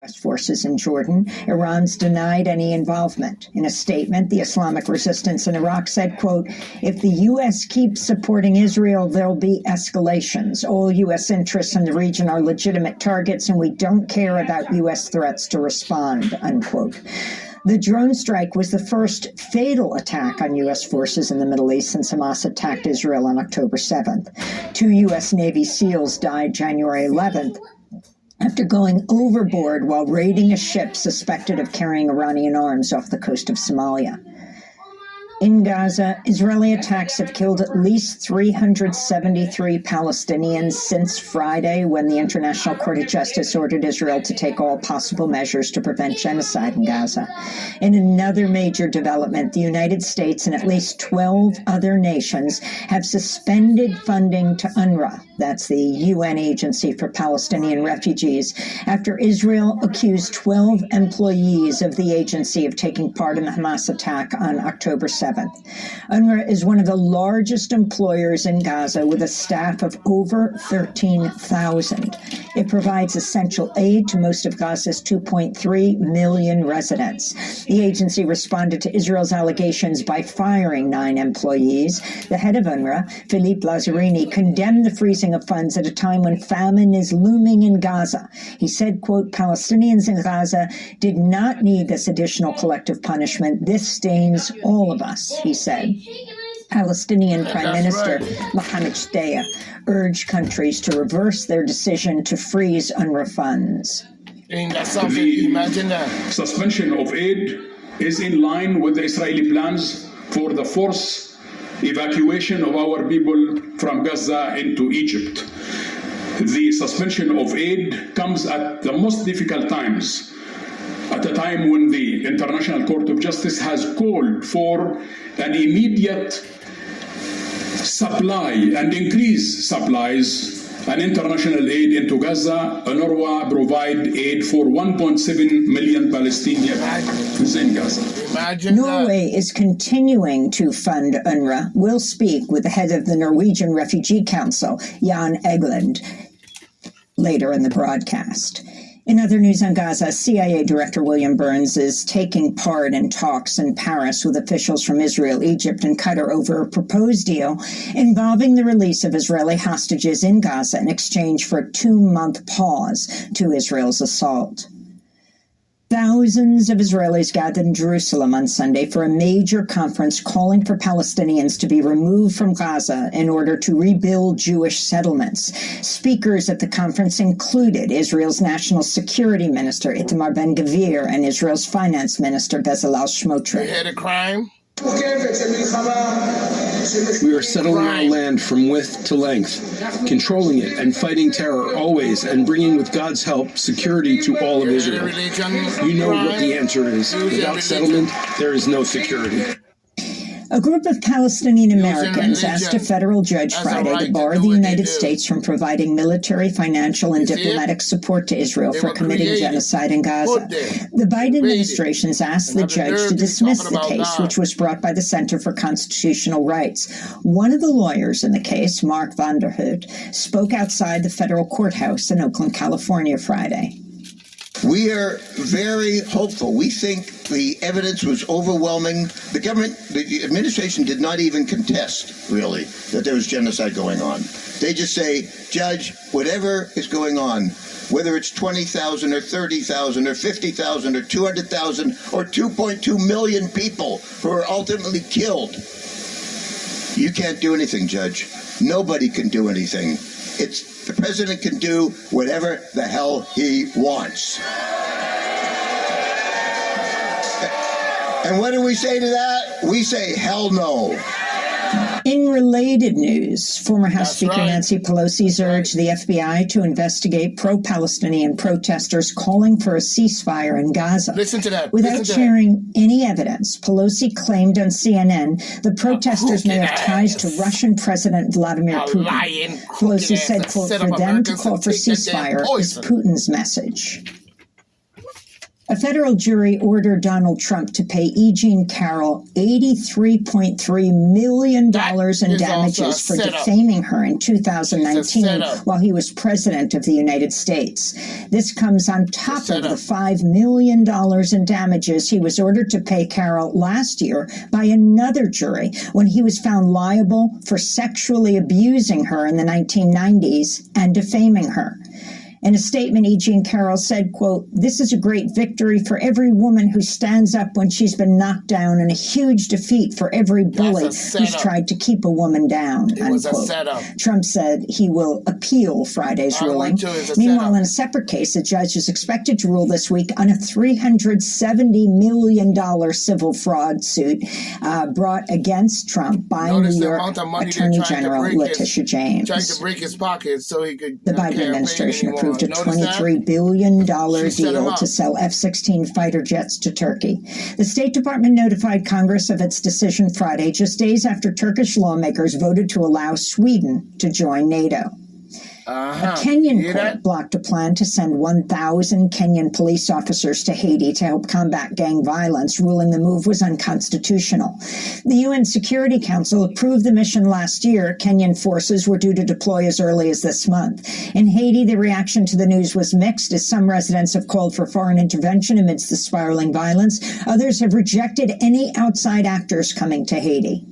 U.S. forces in Jordan. Iran's denied any involvement. In a statement, the Islamic resistance in Iraq said, quote, if the U.S. keeps supporting Israel, there'll be escalations. All U.S. interests in the region are legitimate targets, and we don't care about U.S. threats to respond, unquote. The drone strike was the first fatal attack on U.S. forces in the Middle East since Hamas attacked Israel on October 7th. 2 U.S. Navy SEALs died January 11th. After going overboard while raiding a ship suspected of carrying Iranian arms off the coast of Somalia. In Gaza, Israeli attacks have killed at least 373 Palestinians since Friday, when the International Court of Justice ordered Israel to take all possible measures to prevent genocide in Gaza. In another major development, the United States and at least 12 other nations have suspended funding to UNRWA, that's the UN Agency for Palestinian Refugees, after Israel accused 12 employees of the agency of taking part in the Hamas attack on October 7th. UNRWA is one of the largest employers in Gaza with a staff of over 13,000. It provides essential aid to most of Gaza's 2.3 million residents. The agency responded to Israel's allegations by firing 9 employees. The head of UNRWA, Philippe Lazzarini, condemned the freezing of funds at a time when famine is looming in Gaza. He said, quote, Palestinians in Gaza did not need this additional collective punishment. This stains all of us, he said. Palestinian Prime Minister Mohammed Shtayyeh urged countries to reverse their decision to freeze UNRWA funds. The suspension of aid is in line with the Israeli plans for the forced evacuation of our people from Gaza into Egypt. The suspension of aid comes at the most difficult times, at a time when the International Court of Justice has called for an immediate supply and increase supplies and international aid into Gaza. UNRWA provide aid for 1.7 million Palestinians in Gaza. Norway is continuing to fund UNRWA. We'll speak with the head of the Norwegian Refugee Council, Jan Egeland, later in the broadcast. In other news on Gaza, CIA Director William Burns is taking part in talks in Paris with officials from Israel, Egypt, and Qatar over a proposed deal involving the release of Israeli hostages in Gaza in exchange for a 2-month pause to Israel's assault. Thousands of Israelis gathered in Jerusalem on Sunday for a major conference calling for Palestinians to be removed from Gaza in order to rebuild Jewish settlements. Speakers at the conference included Israel's National Security Minister Itamar Ben-Gvir and Israel's Finance Minister Bezalel Smotrich. You heard of crime? We are settling our land from width to length, controlling it and fighting terror always, and bringing, with God's help, security to all of Israel. You know what the answer is. Without settlement, there is no security. A group of Palestinian Americans asked a federal judge Friday to bar the United States from providing military, financial, and diplomatic support to Israel for committing genocide in Gaza. The Biden administration's asked the judge to dismiss the case, which was brought by the Center for Constitutional Rights. One of the lawyers in the case, Mark Vanderhoot, spoke outside the federal courthouse in Oakland, California, Friday. We are very hopeful. We think the evidence was overwhelming. The government, the administration did not even contest, really, that there was genocide going on. They just say, Judge, whatever is going on, whether it's 20,000 or 30,000 or 50,000 or 200,000 or 2.2 million people who are ultimately killed, you can't do anything, Judge. Nobody can do anything. The president can do whatever the hell he wants. And what do we say to that? We say, hell no. In related news, former House Speaker Nancy Pelosi urged the FBI to investigate pro-Palestinian protesters calling for a ceasefire in Gaza. Listen to that. Without sharing any evidence, Pelosi claimed on CNN the protesters may have ties to Russian President Vladimir Putin. Pelosi said, quote, for them to call for ceasefire is Putin's message. A federal jury ordered Donald Trump to pay E. Jean Carroll $83.3 million in damages for defaming her in 2019 while he was president of the United States. This comes on top of the $5 million in damages he was ordered to pay Carroll last year by another jury when he was found liable for sexually abusing her in the 1990s and defaming her. In a statement, E. Jean Carroll said, quote, "This is a great victory for every woman who stands up when she's been knocked down and a huge defeat for every bully who's tried to keep a woman down," unquote. Trump said he will appeal Friday's ruling. Meanwhile, in a separate case, a judge is expected to rule this week on a $370 million civil fraud suit brought against Trump by New York Attorney General Letitia James. Tried to break his pockets so he could. The Biden administration approved a $23 billion deal to sell F-16 fighter jets to Turkey. The State Department notified Congress of its decision Friday, just days after Turkish lawmakers voted to allow Sweden to join NATO. A Kenyan court blocked a plan to send 1,000 Kenyan police officers to Haiti to help combat gang violence, ruling the move was unconstitutional. The UN Security Council approved the mission last year. Kenyan forces were due to deploy as early as this month. In Haiti, the reaction to the news was mixed, as some residents have called for foreign intervention amidst the spiraling violence. Others have rejected any outside actors coming to Haiti.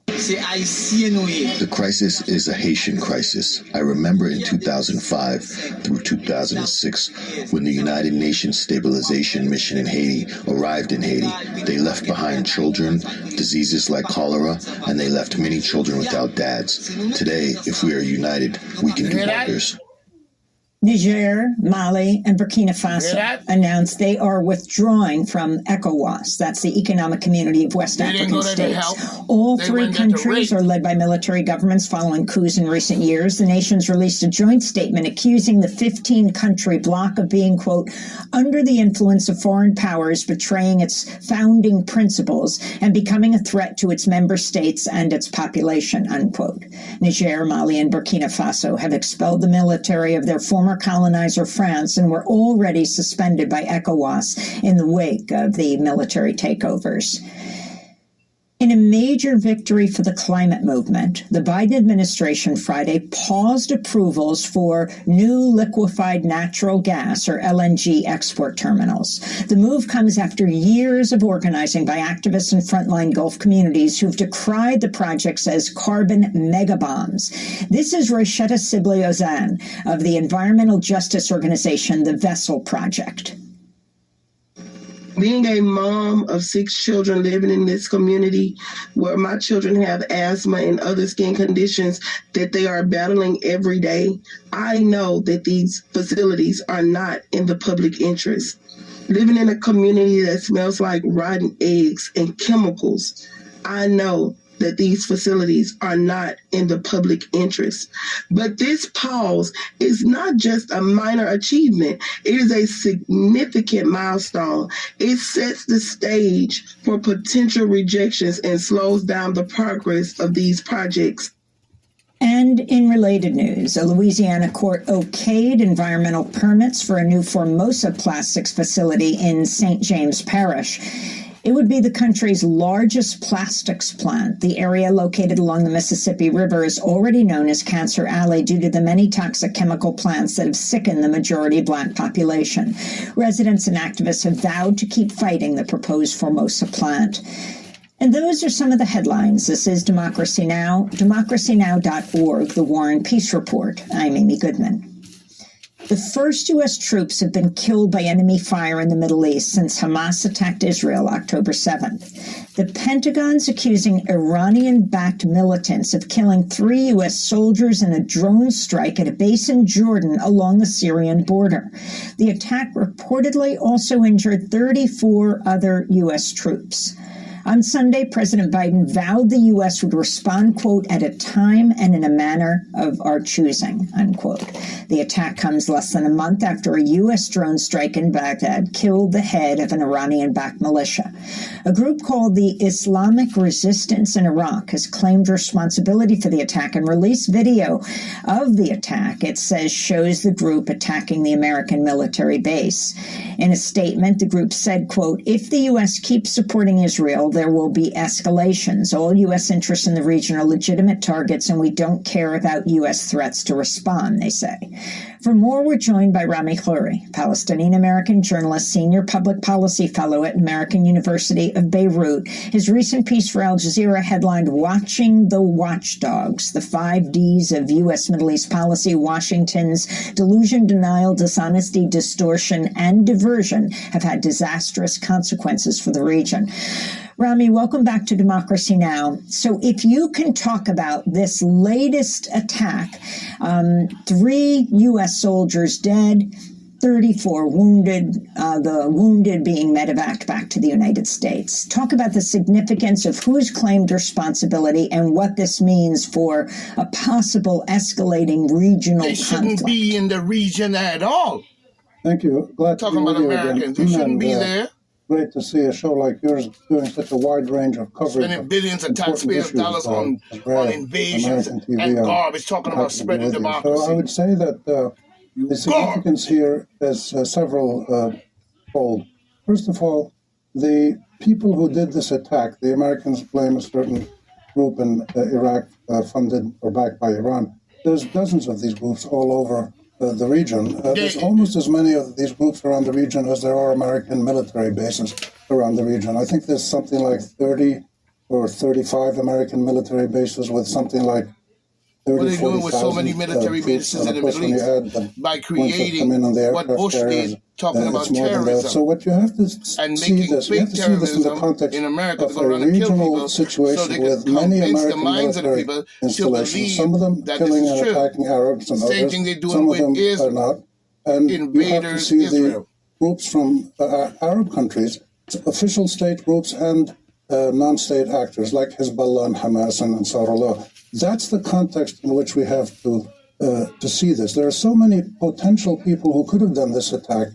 The crisis is a Haitian crisis. I remember in 2005 through 2006, when the United Nations Stabilization Mission in Haiti arrived in Haiti, they left behind children, diseases like cholera, and they left many children without dads. Today, if we are united, we can do wonders. Niger, Mali, and Burkina Faso announced they are withdrawing from ECOWAS. That's the Economic Community of West African States. All three countries are led by military governments following coups in recent years. The nations released a joint statement accusing the 15-country bloc of being, quote, under the influence of foreign powers, betraying its founding principles, and becoming a threat to its member states and its population, unquote. Niger, Mali, and Burkina Faso have expelled the military of their former colonizer France and were already suspended by ECOWAS in the wake of the military takeovers. In a major victory for the climate movement, the Biden administration Friday paused approvals for new liquefied natural gas, or LNG, export terminals. The move comes after years of organizing by activists and frontline Gulf communities who've decried the projects as carbon megabombs. This is Rochetta Sibley-Ozanne of the environmental justice organization, The Vessel Project. Being a mom of 6 children living in this community where my children have asthma and other skin conditions that they are battling every day, I know that these facilities are not in the public interest. Living in a community that smells like rotten eggs and chemicals, I know that these facilities are not in the public interest. But this pause is not just a minor achievement. It is a significant milestone. It sets the stage for potential rejections and slows down the progress of these projects. And in related news, a Louisiana court okayed environmental permits for a new Formosa plastics facility in St. James Parish. It would be the country's largest plastics plant. The area located along the Mississippi River is already known as Cancer Alley due to the many toxic chemical plants that have sickened the majority Black population. Residents and activists have vowed to keep fighting the proposed Formosa plant. And those are some of the headlines. This is Democracy Now!, democracynow.org, The War and Peace Report. I'm Amy Goodman. The first U.S. troops have been killed by enemy fire in the Middle East since Hamas attacked Israel October 7th. The Pentagon's accusing Iranian-backed militants of killing 3 U.S. soldiers in a drone strike at a base in Jordan along the Syrian border. The attack reportedly also injured 34 other U.S. troops. On Sunday, President Biden vowed the U.S. would respond, quote, at a time and in a manner of our choosing, unquote. The attack comes less than a month after a U.S. drone strike in Baghdad killed the head of an Iranian-backed militia. A group called the Islamic Resistance in Iraq has claimed responsibility for the attack and released video of the attack, it says, shows the group attacking the American military base. In a statement, the group said, quote, if the U.S. keeps supporting Israel, there will be escalations. All U.S. interests in the region are legitimate targets, and we don't care about U.S. threats to respond, they say. For more, we're joined by Rami Khouri, Palestinian-American journalist, senior public policy fellow at American University of Beirut. His recent piece for Al Jazeera headlined, Watching the Watchdogs, the 5 Ds of U.S. Middle East policy. Washington's delusion, denial, dishonesty, distortion, and diversion have had disastrous consequences for the region. Rami, welcome back to Democracy Now! So if you can talk about this latest attack, 3 U.S. soldiers dead, 34 wounded, the wounded being medevaced back to the United States. Talk about the significance of who's claimed responsibility and what this means for a possible escalating regional They shouldn't conflict. be in the region at all. Thank you. Glad to Talking be about with you Americans, they again. shouldn't And, be there. Great to see a show like yours doing such a wide range of coverage. Spending of billions of important taxpayers' issues, dollars on rare invasions American TV and on garbage, talking happy about to be spreading with you. democracy. So I would say that the significance here is several fold. First of all, the people who did this attack, the Americans blame a certain group in Iraq funded or backed by Iran. There's dozens of these groups all over the region. There's almost as many of these groups around the region as there are American military bases around the region. I think there's something like 30 or 35 American military bases with something like 30, What are they doing with so many 40,000 military troops. bases And in of the course, Middle when you East? add the By ones that come creating in on the what aircraft Bush carriers, did, talking about it's more than that. terrorism. So what you have to And see making this, you have fake to see this in the terrorism context in America to of go a around and kill regional people so situation they with can many convince the American minds of the military people to installations. believe Some of them that killing this is and true. attacking Arabs and Same others. thing they're doing Some of with them Israel. are not. And you have to Invaders see Israel. the groups from Arab countries, official state groups and non-state actors like Hezbollah and Hamas and Ansarullah. That's the context in which we have to see this. There are so many potential people who could have done this attack,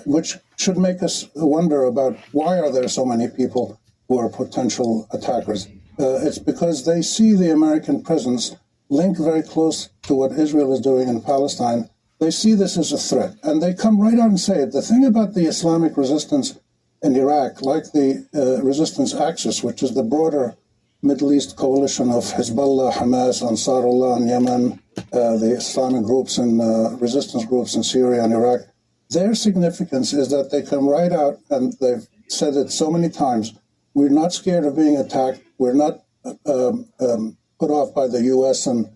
which should make us wonder about why are there so many people who are potential attackers. It's because they see the American presence linked very close to what Israel is doing in Palestine. They see this as a threat, and they come right out and say it. The thing about the Islamic resistance in Iraq, like the resistance axis, which is the broader Middle East coalition of Hezbollah, Hamas, Ansarullah in Yemen, the Islamic groups and resistance groups in Syria and Iraq, their significance is that they come right out, and they've said it so many times, we're not scared of being attacked, we're not put off by the U.S. and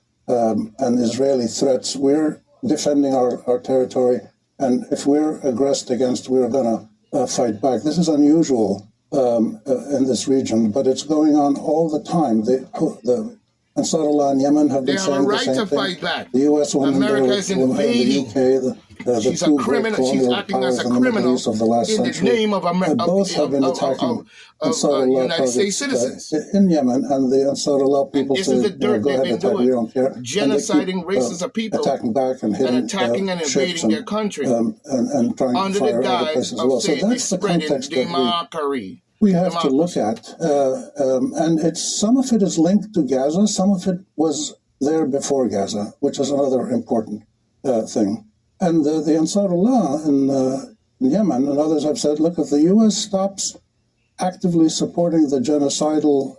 Israeli threats, we're defending our territory, and if we're aggressed against, we're going to fight back. This is unusual in this region, but it's going on all the time. The Ansarullah in Yemen have been They have saying a right the same to thing. fight back. The U.S. woman America there, is the invading. UK, the She's a two criminal. great She's colonial acting as powers a in the Middle criminal East of the last in the century. name of Both have been attacking Ansarullah United States targets, citizens. in Yemen, and the Ansarullah people this say, is the dirt go they've ahead, been attack, doing. we don't care. And they Genociding keep, races of people attacking back and hitting and attacking and ships invading their country and trying under to fire the other guise places as of well. So saying they're that's the spreading context that democracy. we have to look at. And it's some of it is linked to Gaza, some of it was there before Gaza, which is another important thing. And the Ansarullah in Yemen and others have said, look, if the U.S. stops actively supporting the genocidal,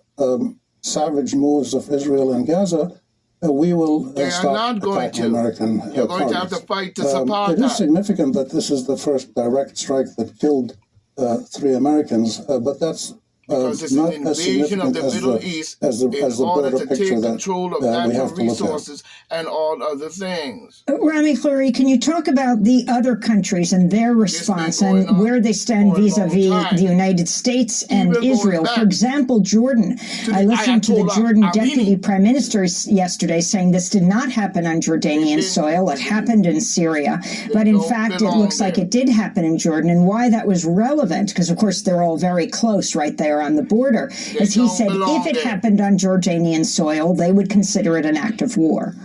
savage moves of Israel in Gaza, we will They are stop not going attacking to. American You're going to have targets. to fight this It is apartheid. significant that this is the first direct strike that killed 3 Americans, but that's Because it's not an as invasion of significant the as Middle East as the in order broader to picture take that control of we natural have to look at. resources and all other things. Rami Khouri, can you talk about the other countries and their response and where they stand vis-a-vis the United States and Israel? For example, Jordan. I listened to the Jordan Deputy Prime Minister yesterday saying this did not happen on Jordanian soil. It happened in Syria. But in fact, it looks like it did happen in Jordan. And why that was relevant, because of course they're all very close right there ceasefire on the border. As he said, if it happened on Jordanian soil, they would consider it an act of war.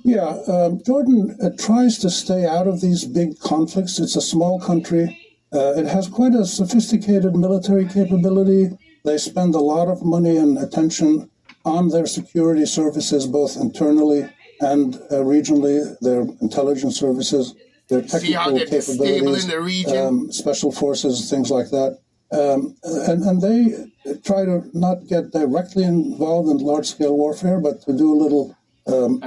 Yeah, Jordan tries to stay out of these big conflicts. It's a small country. It has quite a sophisticated military capability. They spend a lot of money and attention on their security services, both internally and regionally, their intelligence services, their technical capabilities, in the region. Special forces, things like that. And they try to not get directly involved in large-scale warfare, but to do a little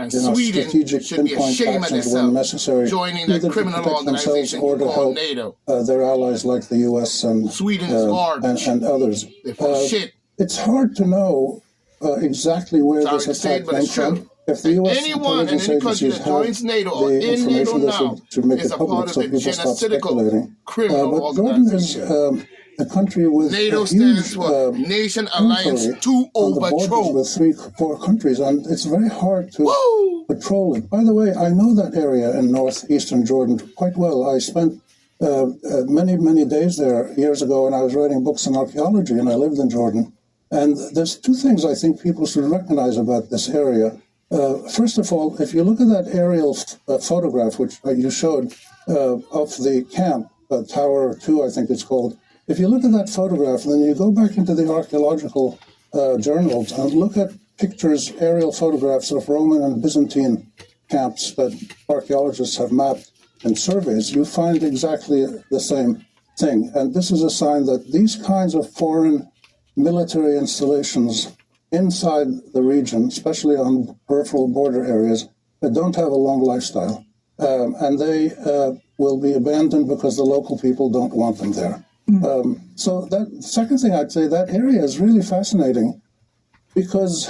strategic pinpoint actions when necessary, joining that either criminal to protect themselves organization or to help NATO. Their allies like the U.S. and Sweden is large. and others. They're full of shit. It's hard to know exactly where Sorry this to say attack it, but came it's true. from. If the U.S. Anyone in intelligence any country agencies that have joins NATO or the in NATO information, now they should make is it a part public of so the people stop genocidal speculating. criminal But Jordan is organization. a country with NATO a huge stands for Nation Alliance territory to on the borders Overthrow. with 4 countries, and it's very hard to patrol it. By the way, I know that area in northeastern Jordan quite well. I spent many days there years ago, and I was writing books in archaeology, and I lived in Jordan. And there's 2 things I think people should recognize about this area. First of all, if you look at that aerial photograph, which you showed, of the camp, Tower 2, I think it's called. If you look at that photograph, then you go back into the archaeological journals and look at pictures, aerial photographs of Roman and Byzantine camps that archaeologists have mapped and surveys, you find exactly the same thing. And this is a sign that these kinds of foreign military installations inside the region, especially on peripheral border areas, don't have a long lifestyle. And they will be abandoned because the local people don't want them there. So that second thing I'd say, that area is really fascinating because,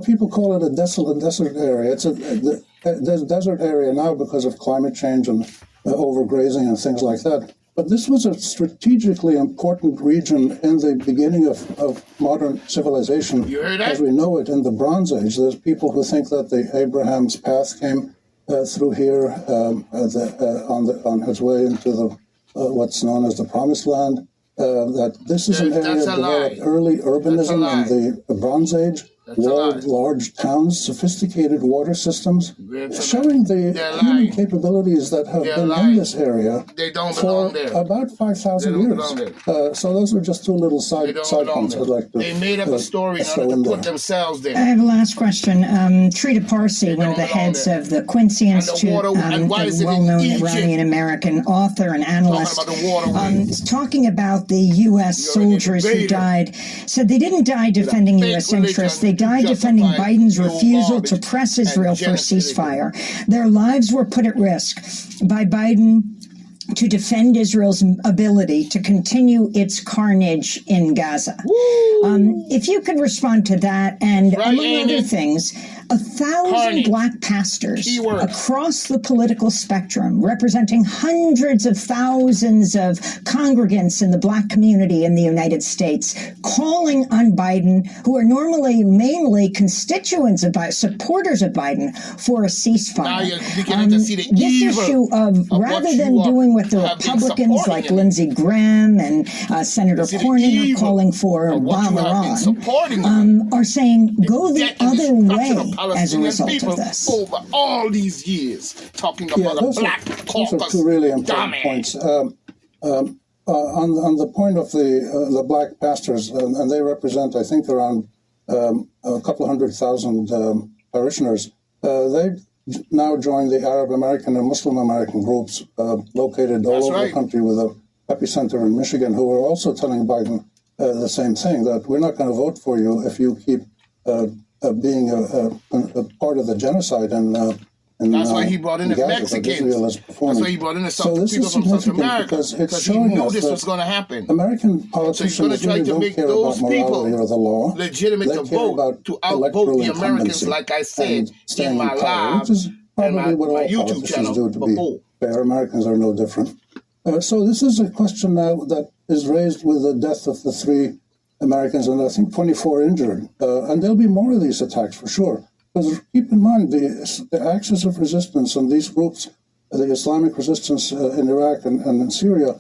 people call it a desolate desert area. It's a desert area now because of climate change and overgrazing and things like that. But this was a strategically important region in the beginning of modern civilization as we know it in the Bronze Age. There's people who think that the Abraham's path came through here on his way into the what's known as the Promised Land. That this is an area that developed early urbanism in the Bronze Age. Large towns, sophisticated water systems, showing the human capabilities that have been in this area for about 5,000 years. So those were just 2 little side points I'd like to They made up a story in order to put themselves there. I have a last question. Trita Parsi, one of the heads of the Quincy Institute, a well-known Iranian-American author and analyst, talking about the U.S. soldiers who died, said they didn't die defending U.S. interests. They died defending Biden's refusal to press Israel for a ceasefire. Their lives were put at risk by Biden to defend Israel's ability to continue its carnage in Gaza. If you could respond to that, and among other things, 1,000 black pastors across the political spectrum, representing hundreds of thousands of congregants in the black community in the United States, calling on Biden, who are normally mainly constituents of Biden, supporters of Biden, for a ceasefire. This issue of rather than doing what the Republicans like Lindsey Graham and Senator Cornyn are calling for, bomb Iran, are saying go the other way as a result of this. Over all these years, talking about a black caucus. Those are 2 really important points. On the point of the black pastors, and they represent, I think, around a couple 100,000 parishioners. They now join the Arab American and Muslim American groups located all over the country, with a epicenter in Michigan, who are also telling Biden the same thing, that we're not going to vote for you if you keep being a part of the genocide in that's why he brought in the Mexicans. That's why he brought in the people from South America, because he knew this was going to happen. American politicians so really don't care about morality or the law. Legitimate they to care vote, about to outvote the Americans, like I said in my live, which is probably what all YouTube politicians channel do, to be fair. Americans are no different. So this is a question now that is raised with the death of the 3 Americans and I think 24 injured. And there'll be more of these attacks for sure. Because keep in mind, the axis of resistance and these groups, the Islamic resistance in Iraq and in Syria,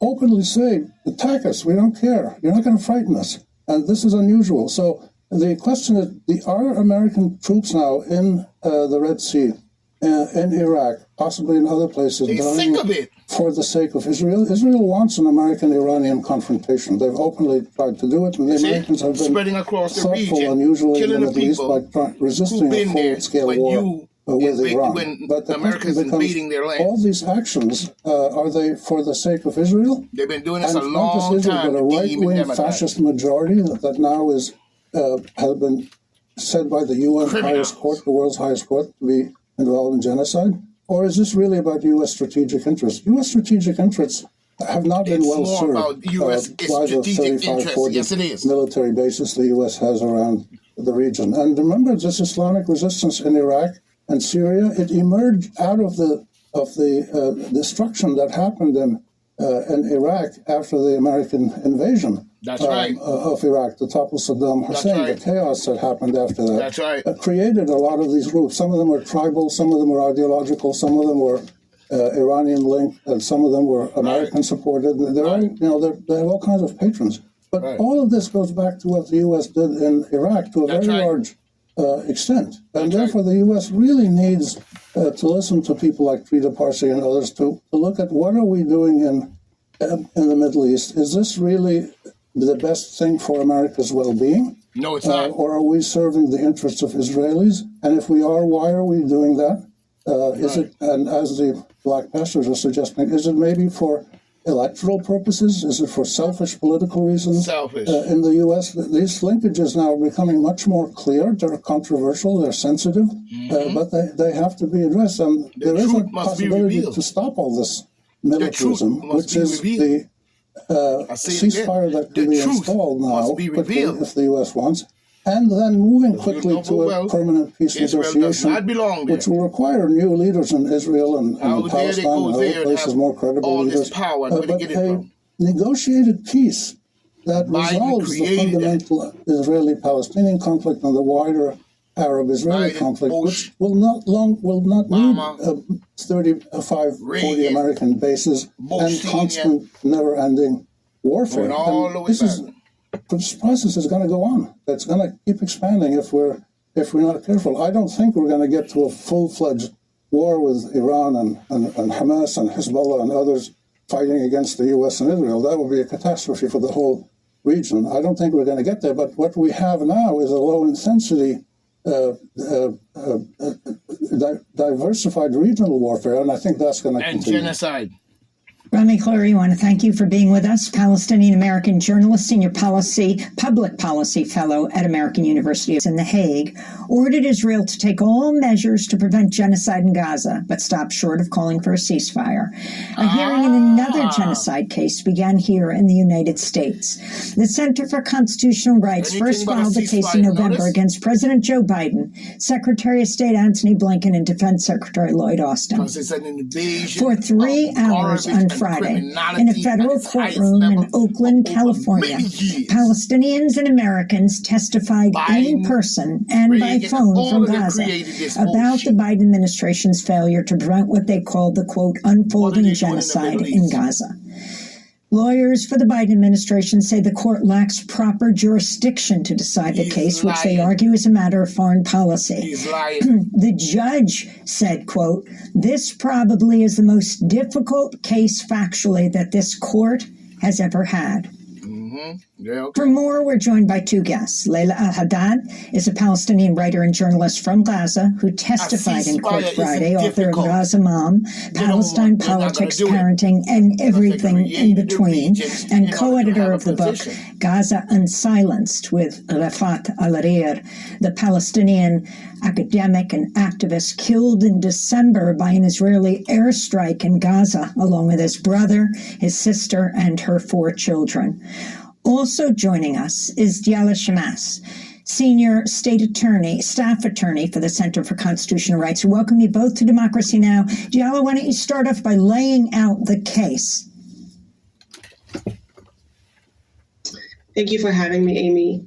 openly say, attack us, we don't care, you're not going to frighten us. And this is unusual. So the question is, are American troops now in the Red Sea, in Iraq, possibly in other places, sick of it. For the sake of Israel? Israel wants an American-Iranian confrontation. They've openly tried to do it, and the Americans have been spreading across the thoughtful, region, unusually in the Middle East, people by resisting a full-scale war with Iran. when But the America's question becomes, invading their land. all these actions, are they for the sake of Israel? They've been doing this And a not just long Israel, time. but a right-wing fascist majority that now is has been said by the UN highest court, the world's highest court, to be involved in genocide? Or is this really about U.S. strategic interests? U.S. strategic interests have not been well served by the 35, 40 military bases the U.S. has around the region. And remember, this Islamic resistance in Iraq and Syria, it emerged out of the destruction that happened in Iraq after the American invasion. That's right. Of Iraq, to topple Saddam Hussein. Right. The chaos that happened after that. That's right. Created a lot of these groups. Some of them were tribal, some of them were ideological, some of them were Iranian linked, and some of them were American supported. They're all, they have all kinds of patrons. But all of this goes back to what the U.S. did in Iraq to a very large extent. And therefore, the U.S. really needs to listen to people like Trita Parsi and others to look at what are we doing in the Middle East. Is this really the best thing for America's well-being? No, it's not. Or are we serving the interests of Israelis? And if we are, why are we doing that? Is it, and as the black pastors are suggesting, is it maybe for electoral purposes? Is it for selfish political reasons? Selfish. In the U.S., these linkages now are becoming much more clear. They're controversial, they're sensitive, but they have to be addressed. And there is a possibility to stop all this militarism, which is the ceasefire that can be installed now, quickly, if the U.S. wants, and then moving quickly to a permanent peace negotiation, which will require new leaders in Israel and Palestine and other places, more credible leaders, but a negotiated peace that resolves the fundamental Israeli-Palestinian conflict and the wider Arab-Israeli conflict, which will not need 35, 40 American bases and constant, never-ending warfare. This process is going to go on. It's going to keep expanding if we're not careful. I don't think we're going to get to a full-fledged war with Iran and Hamas and Hezbollah and others fighting against the U.S. and Israel. That would be a catastrophe for the whole region. I don't think we're going to get there. But what we have now is a low-intensity, diversified regional warfare, and I think that's going to continue. And genocide. Rami Clary, I want to thank you for being with us. Palestinian-American journalist, senior public policy fellow at American University in The Hague, ordered Israel to take all measures to prevent genocide in Gaza, but stopped short of calling for a ceasefire. A hearing in another genocide case began here in the United States. The Center for Constitutional Rights first filed the case in November against President Joe Biden, Secretary of State Antony Blinken, and Defense Secretary Lloyd Austin. For 3 hours on Friday, in a federal courtroom in Oakland, California, Palestinians and Americans testified in person and by phone from Gaza about the Biden administration's failure to prevent what they called the, quote, unfolding genocide in Gaza. Lawyers for the Biden administration say the court lacks proper jurisdiction to decide the case, which they argue is a matter of foreign policy. The judge said, quote, this probably is the most difficult case factually that this court has ever had. For more, we're joined by 2 guests. Layla Al-Haddad is a Palestinian writer and journalist from Gaza who testified in court Friday, author of Gaza Mom, Palestine Politics, Parenting, and Everything in Between, and co-editor of the book Gaza Unsilenced with Rafat Al-Arir, the Palestinian academic and activist killed in December by an Israeli airstrike in Gaza, along with his brother, his sister, and her 4 children. Also joining us is Diala Shamas, senior staff attorney for the Center for Constitutional Rights. Welcome you both to Democracy Now! Diala, why don't you start off by laying out the case? Thank you for having me, Amy.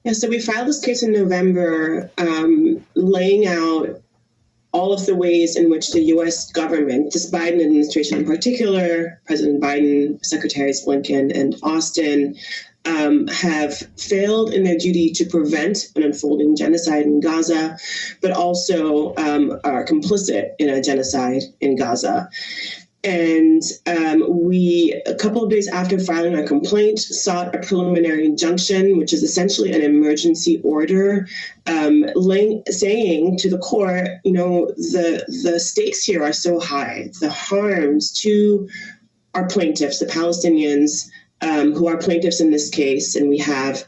Yeah, so we filed this case in November, laying out all of the ways in which the U.S. government, this Biden administration in particular, President Biden, Secretaries Blinken and Austin, have failed in their duty to prevent an unfolding genocide in Gaza, but also are complicit in a genocide in Gaza. And we, a couple of days after filing our complaint, sought a preliminary injunction, which is essentially an emergency order, saying to the court, you know, the stakes here are so high. The harms to our plaintiffs, the Palestinians, who are plaintiffs in this case, and we have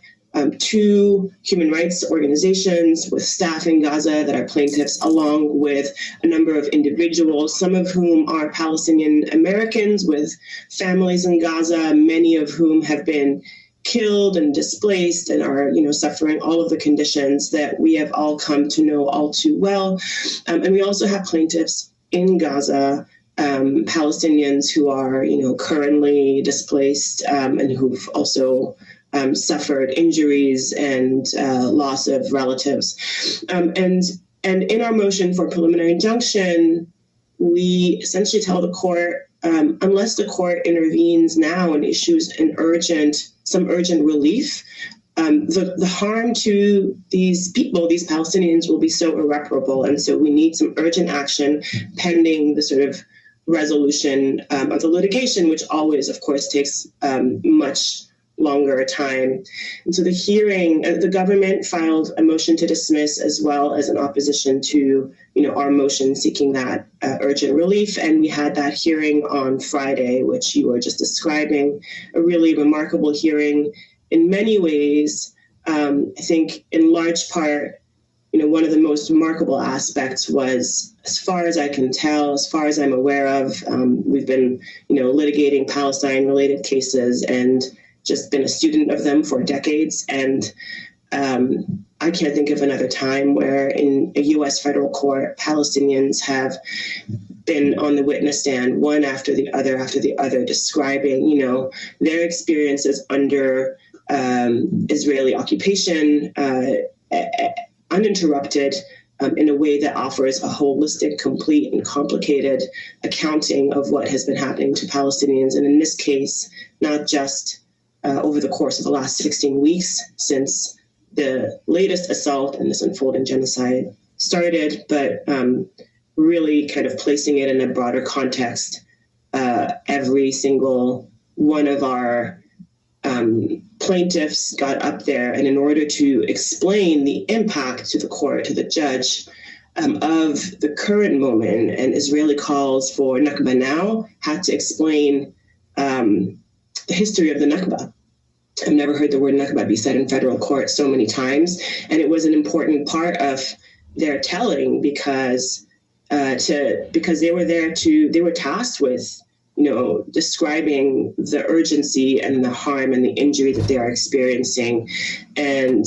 two human rights organizations with staff in Gaza that are plaintiffs, along with a number of individuals, some of whom are Palestinian Americans with families in Gaza, many of whom have been killed and displaced and are, you know, suffering all of the conditions that we have all come to know all too well. And we also have plaintiffs in Gaza, Palestinians who are, you know, currently displaced and who've also suffered injuries and loss of relatives. And in our motion for preliminary injunction, we essentially tell the court, unless the court intervenes now and issues some urgent relief, the harm to these people, these Palestinians, will be so irreparable. And so we need some urgent action pending the sort of resolution of the litigation, which always, of course, takes much longer time. And so the hearing, the government filed a motion to dismiss as well as an opposition to, you know, our motion seeking that urgent relief. And we had that hearing on Friday, which you were just describing, a really remarkable hearing in many ways. I think in large part, you know, one of the most remarkable aspects was, as far as I can tell, as far as I'm aware of, we've been, you know, litigating Palestine-related cases and just been a student of them for decades. And I can't think of another time where in a U.S. federal court, Palestinians have been on the witness stand, one after the other, describing, you know, their experiences under Israeli occupation, uninterrupted, in a way that offers a holistic, complete, and complicated accounting of what has been happening to Palestinians. And in this case, not just over the course of the last 16 weeks since the latest assault and this unfolding genocide started, but really kind of placing it in a broader context. Every single one of our plaintiffs got up there, and in order to explain the impact to the court, to the judge, of the current moment and Israeli calls for Nakba now, had to explain the history of the Nakba. I've never heard the word Nakba be said in federal court so many times, and it was an important part of their telling because they were tasked with, you know, describing the urgency and the harm and the injury that they are experiencing. And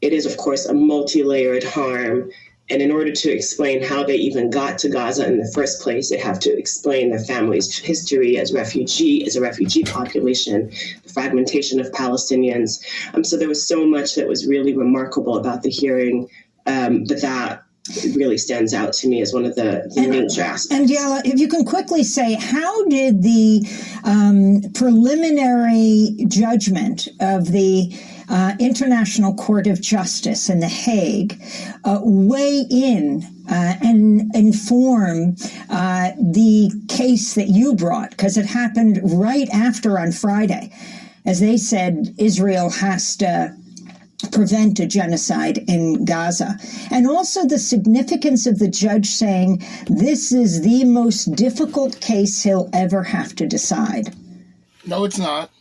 it is, of course, a multi-layered harm. And in order to explain how they even got to Gaza in the first place, they have to explain their family's history as a refugee population, the fragmentation of Palestinians. So there was so much that was really remarkable about the hearing, but that really stands out to me as one of the major aspects. And Yaela, if you can quickly say, how did the preliminary judgment of the International Court of Justice in The Hague weigh in and inform the case that you brought? Because it happened right after on Friday. As they said, Israel has to prevent a genocide in Gaza. And also the significance of the judge saying this is the most difficult case he'll ever have to decide. No, it's not.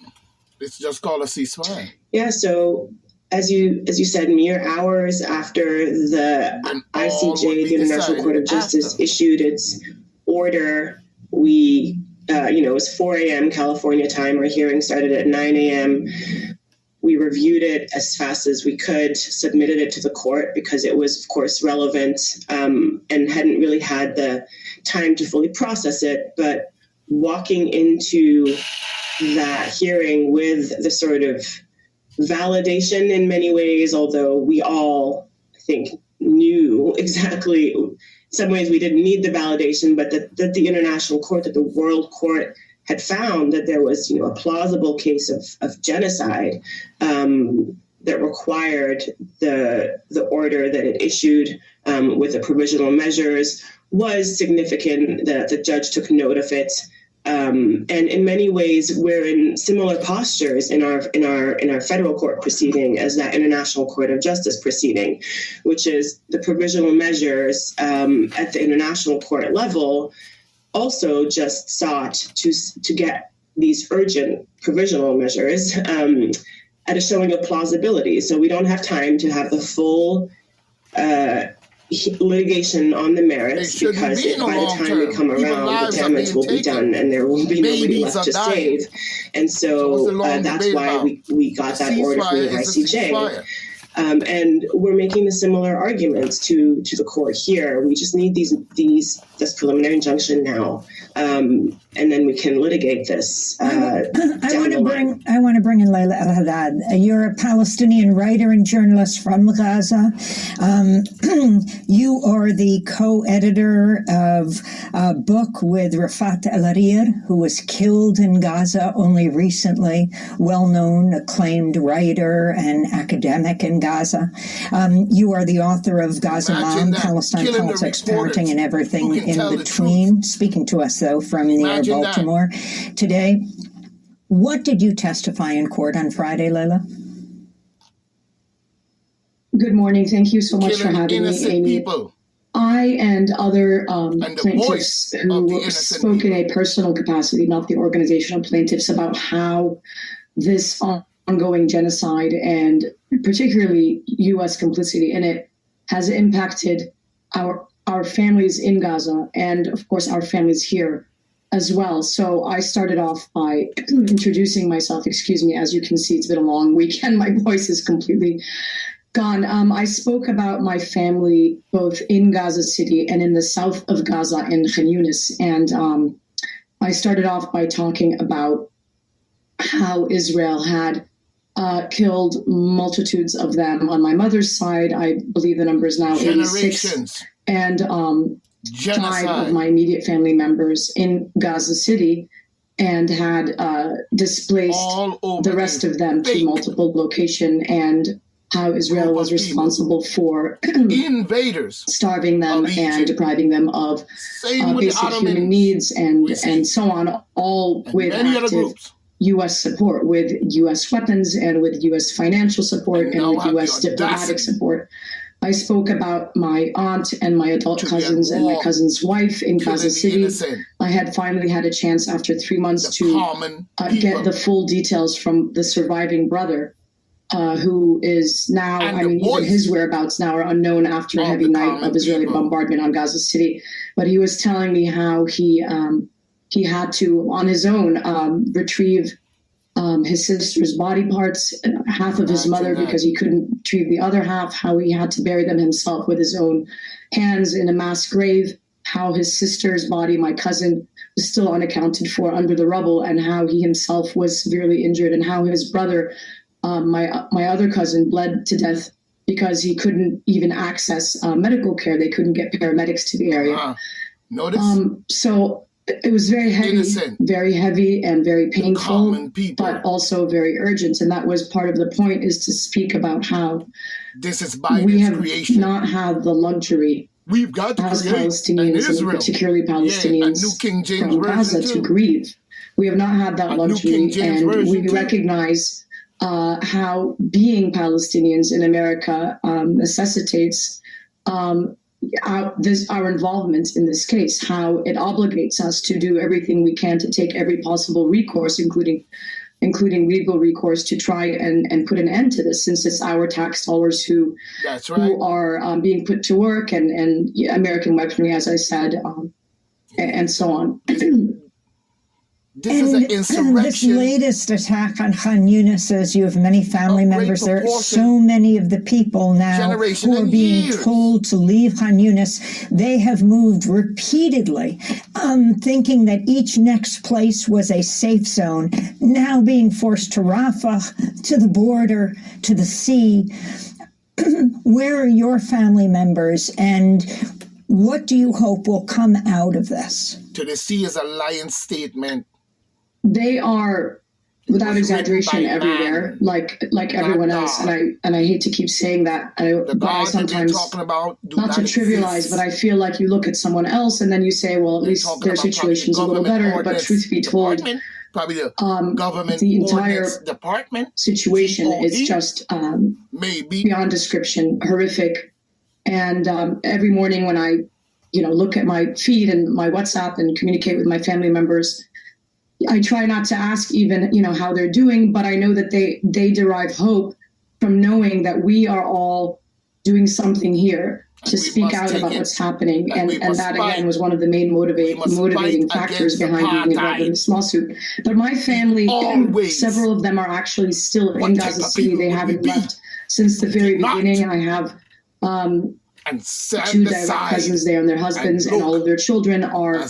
It's just called a ceasefire. Yeah, so as you said, mere hours after the ICJ, the International Court of Justice, issued its order, we, it was 4 a.m. California time. Our hearing started at 9 a.m. We reviewed it as fast as we could, submitted it to the court because it was, of course, relevant and hadn't really had the time to fully process it. But walking into that hearing with the sort of validation in many ways, although we all, I think, knew exactly some ways we didn't need the validation, but that the international court, that the world court had found that there was, a plausible case of genocide that required the order that it issued with the provisional measures was significant, that the judge took note of it. And in many ways, we're in similar postures in our federal court proceeding as that International Court of Justice proceeding, which is the provisional measures at the international court level also just sought to get these urgent provisional measures at a showing of plausibility. So we don't have time to have the full litigation on the merits, because by the time we come around, the damage will be done and there will be nobody left to save. And so that's why we got that order from the ICJ. And we're making the similar arguments to the court here. We just need this preliminary injunction now, and then we can litigate this. I want to bring in Layla El-Haddad. You're a Palestinian writer and journalist from Gaza. You are the co-editor of a book with Rafat El-Harir, who was killed in Gaza only recently. Well-known, acclaimed writer and academic in Gaza. You are the author of Gaza Mom, Palestine Politics, Parenting, and Everything in Between, speaking to us, though, from near Baltimore today. What did you testify in court on Friday, Layla? Good morning. Thank you so much for having me, Amy. People. I and other plaintiffs who spoke in a personal capacity, not the organizational plaintiffs, about how this ongoing genocide and particularly U.S. complicity in it has impacted our families in Gaza and, of course, our families here as well. So I started off by introducing myself. Excuse me, as you can see, it's been a long weekend. My voice is completely gone. I spoke about my family both in Gaza City and in the south of Gaza in Khan Yunis. And I started off by talking about how Israel had killed multitudes of them on my mother's side. I believe the number is now 86. And 5 of my immediate family members in Gaza City, and had displaced the rest of them to multiple locations, and how Israel was responsible for invaders, starving them and depriving them of basic human needs and so on, all with active U.S. support, with U.S. weapons and with U.S. financial support and with U.S. diplomatic support. I spoke about my aunt and my adult cousins and my cousin's wife in Gaza City. I had finally had a chance after 3 months to get the full details from the surviving brother, who is now, even his whereabouts now are unknown after a heavy night of Israeli bombardment on Gaza City. But he was telling me how he had to, on his own, retrieve his sister's body parts, half of his mother, because he couldn't retrieve the other half, how he had to bury them himself with his own hands in a mass grave, how his sister's body, my cousin, was still unaccounted for under the rubble, and how he himself was severely injured, and how his brother, my other cousin, bled to death because he couldn't even access medical care. They couldn't get paramedics to the area. So it was very heavy and very painful, but also very urgent. And that was part of the point, is to speak about how this is Biden's we have creation. Not had the luxury we've got to as Palestinians, and particularly Palestinians from Gaza, to grieve. We have not had that luxury, and we recognize how being Palestinians in America necessitates our involvement in this case, how it obligates us to do everything we can to take every possible recourse, including legal recourse, to try and put an end to this, since it's our tax dollars who are being put to work, and American weaponry, as I said, and so on. This is an insurrection. This latest attack on Khan Yunis, as you have many family members, there are so many of the people now who are being told to leave Khan Yunis. They have moved repeatedly, thinking that each next place was a safe zone, now being forced to Rafah, to the border, to the sea. Where are your family members, and What do you hope will come out of this? To the sea is a lying statement. They are, without exaggeration, everywhere, like everyone else. And I hate to keep saying that. But I sometimes, not to trivialize, but I feel like you look at someone else and then you say, well, at least their situation's a little better. But truth be told, the entire situation is just beyond description, horrific. And every morning when I, look at my feed and my WhatsApp and communicate with my family members, I try not to ask even, how they're doing, but I know that they derive hope from knowing that we are all doing something here to speak out about what's happening. And that, again, was one of the main motivating factors behind being involved in this lawsuit. But my family, several of them are actually still in Gaza City. They haven't left since the very beginning. I have two direct cousins there, and their husbands and all of their children are.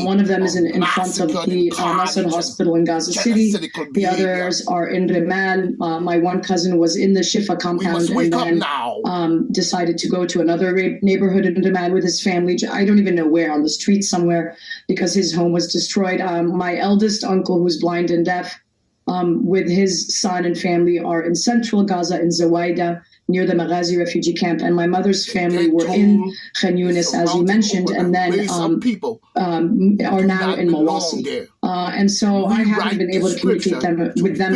One of them is in front of the Nasser hospital in Gaza City. The others are in Rimal. My one cousin was in the Shifa compound and then decided to go to another neighborhood in Rimal with his family. I don't even know where, on the street somewhere, because his home was destroyed. My eldest uncle, who's blind and deaf, with his son and family, are in central Gaza in Zawaida, near the Maghazi refugee camp, and my mother's family were in Khan Yunis, as you mentioned, and then are now in Mawasi. And so I haven't been able to communicate with them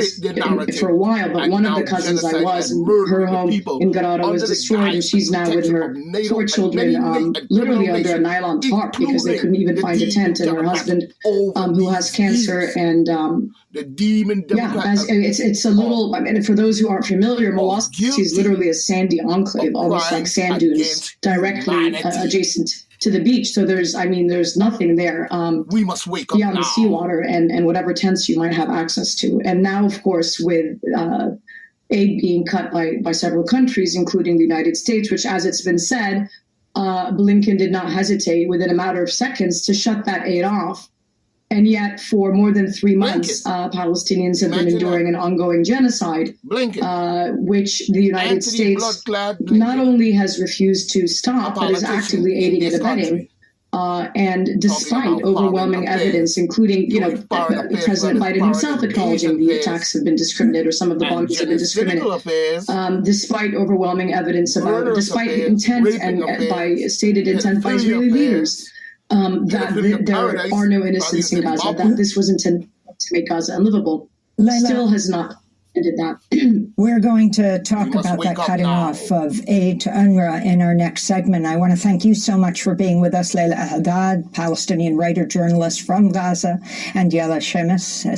for a while, but one of the cousins I was, her home in Garada was destroyed, and she's now with her 4 children, literally under a nylon tarp because they couldn't even find a tent, and her husband, who has cancer, and the demon. It's a little. I mean, for those who aren't familiar, Mawasi is literally a sandy enclave, almost like sand dunes, directly adjacent to the beach. So there's nothing there. We must wake up beyond the seawater and whatever tents you might have access to. And now, of course, with aid being cut by several countries, including the United States, which, as it's been said, Blinken did not hesitate within a matter of seconds to shut that aid off. And yet, for more than 3 months, Palestinians have been enduring an ongoing genocide, which the United States not only has refused to stop, but is actively aiding and abetting. And despite overwhelming evidence, including, President Biden himself acknowledging the attacks have been discriminated, or some of the bombings have been discriminated, despite overwhelming evidence despite intent and by stated intent by Israeli leaders. That there are no innocents in Gaza, that this was intended to make Gaza unlivable, still has not ended that. We're going to talk about that cutting off of aid to UNRWA in our next segment. I want to thank you so much for being with us, Leila Haddad, Palestinian writer, journalist from Gaza, and Yala Shemes,